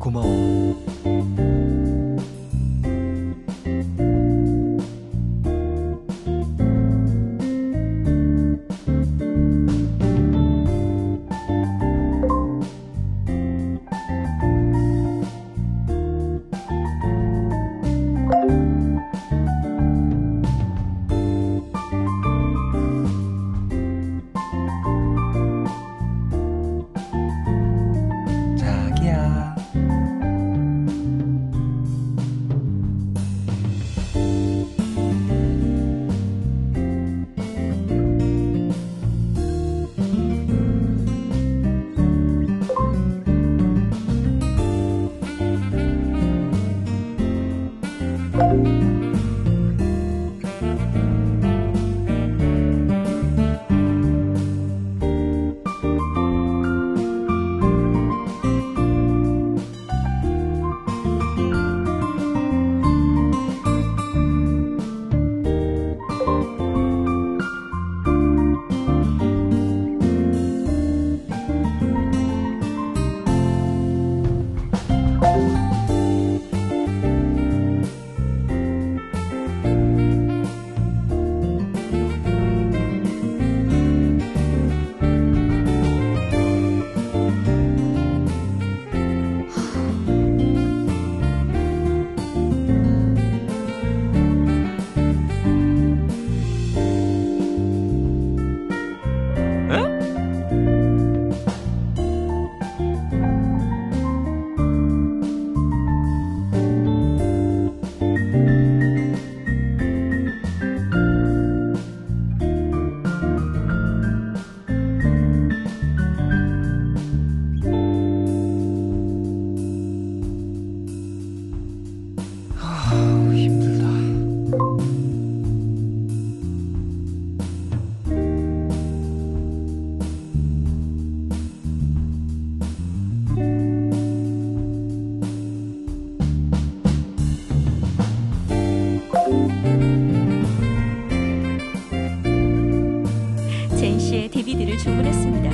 고마워. 자기야. 힘들다. 제인 씨의 DVD를 주문했습니다.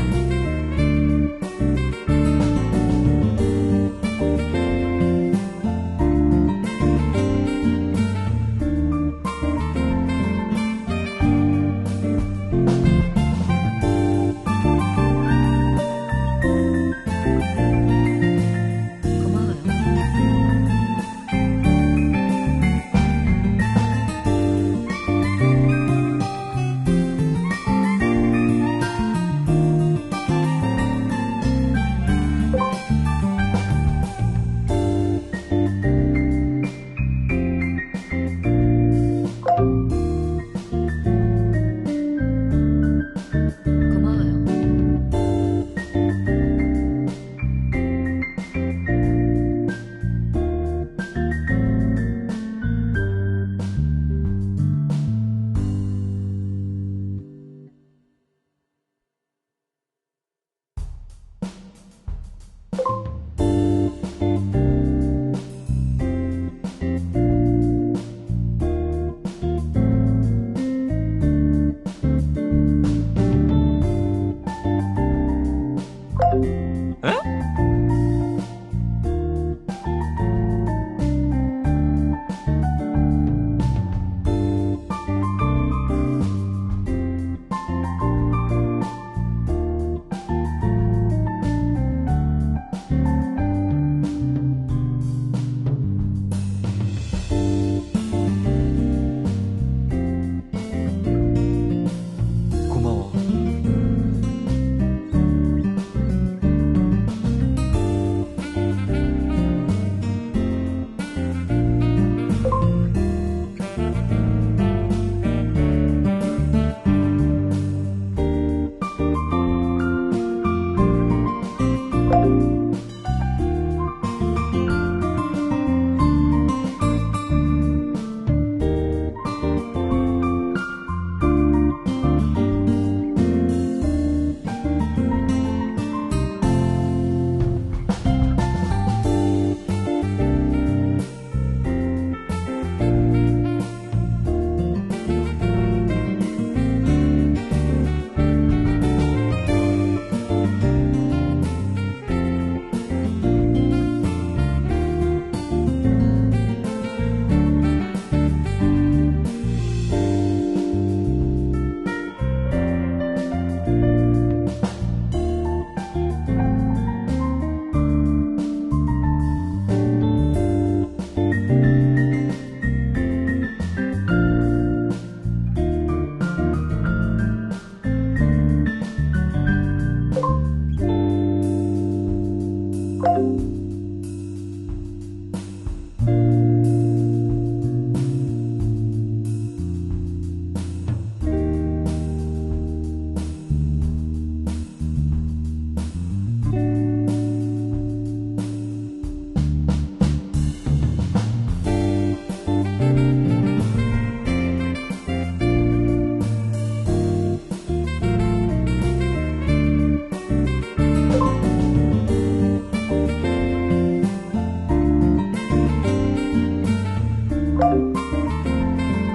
고마워.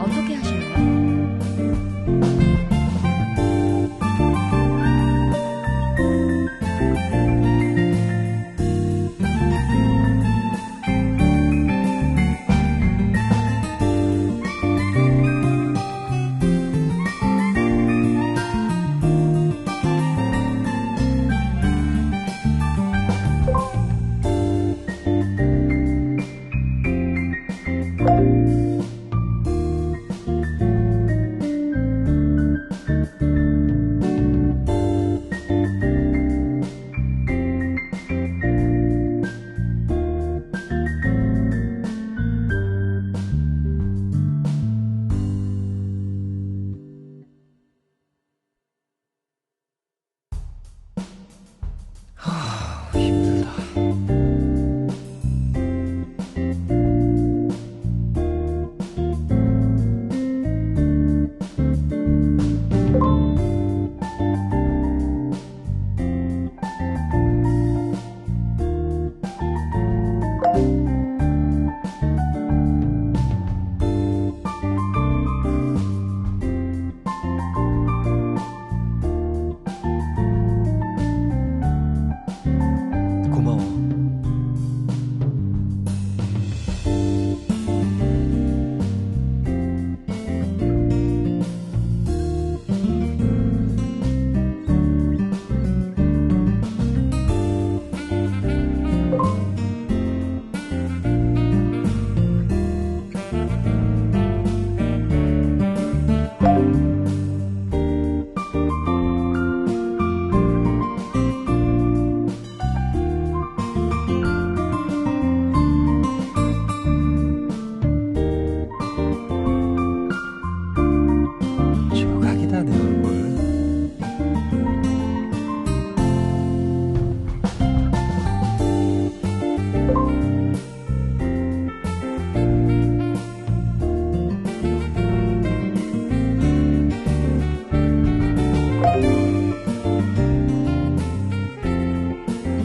어떻게 하실래요? 힘들다. 고마워. 조각이다, 내 얼굴.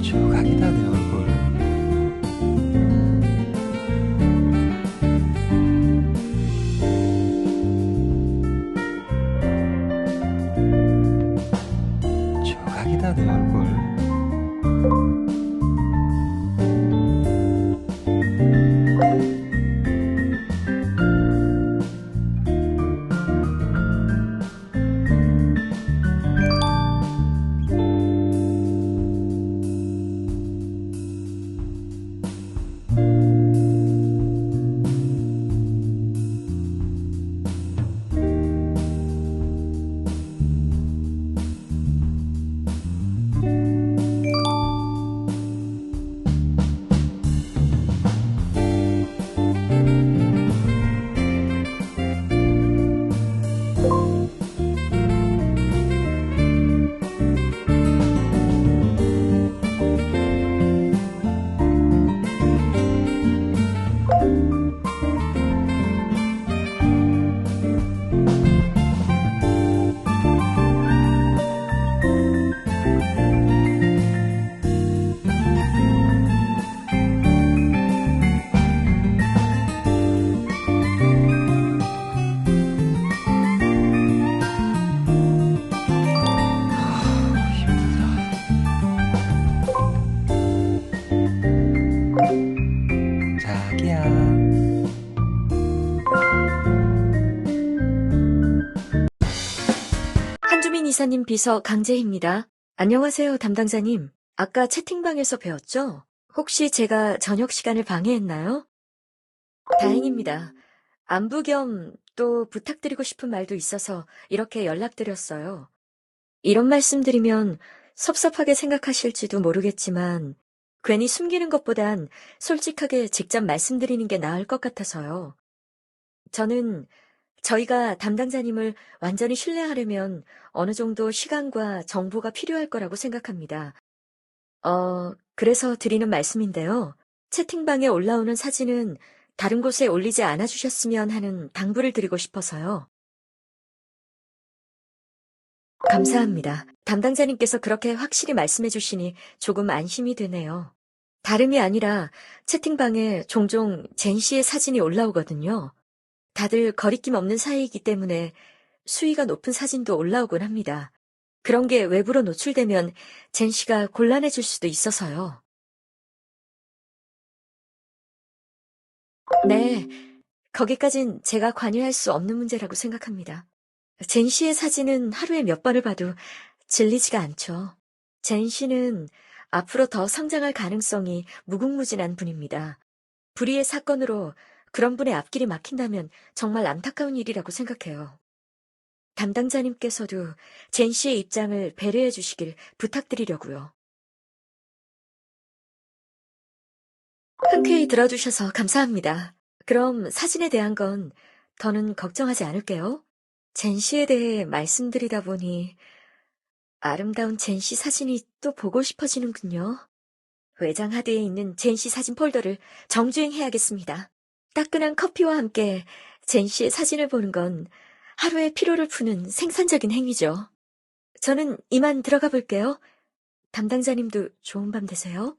조각이다, 내 얼굴. 조각이다, 내 얼굴. 자기야. 한주민 이사님 비서 강재희입니다. 안녕하세요, 담당자님. 아까 채팅방에서 배웠죠? 혹시 제가 저녁 시간을 방해했나요? 다행입니다. 안부 겸 또 부탁드리고 싶은 말도 있어서 이렇게 연락드렸어요. 이런 말씀드리면 섭섭하게 생각하실지도 모르겠지만 괜히 숨기는 것보단 솔직하게 직접 말씀드리는 게 나을 것 같아서요. 저는 저희가 담당자님을 완전히 신뢰하려면 어느 정도 시간과 정보가 필요할 거라고 생각합니다. 그래서 드리는 말씀인데요. 채팅방에 올라오는 사진은 다른 곳에 올리지 않아 주셨으면 하는 당부를 드리고 싶어서요. 감사합니다. 담당자님께서 그렇게 확실히 말씀해 주시니 조금 안심이 되네요. 다름이 아니라 채팅방에 종종 젠 씨의 사진이 올라오거든요. 다들 거리낌 없는 사이이기 때문에 수위가 높은 사진도 올라오곤 합니다. 그런 게 외부로 노출되면 젠 씨가 곤란해질 수도 있어서요. 네, 거기까진 제가 관여할 수 없는 문제라고 생각합니다. 젠 씨의 사진은 하루에 몇 번을 봐도 질리지가 않죠. 젠 씨는 앞으로 더 성장할 가능성이 무궁무진한 분입니다. 불의의 사건으로 그런 분의 앞길이 막힌다면 정말 안타까운 일이라고 생각해요. 담당자님께서도 젠 씨의 입장을 배려해 주시길 부탁드리려고요. 흔쾌히 들어주셔서 감사합니다. 그럼 사진에 대한 건 더는 걱정하지 않을게요. 젠 씨에 대해 말씀드리다 보니 아름다운 젠 씨 사진이 또 보고 싶어지는군요. 외장 하드에 있는 젠 씨 사진 폴더를 정주행해야겠습니다. 따끈한 커피와 함께 젠 씨의 사진을 보는 건 하루의 피로를 푸는 생산적인 행위죠. 저는 이만 들어가 볼게요. 담당자님도 좋은 밤 되세요.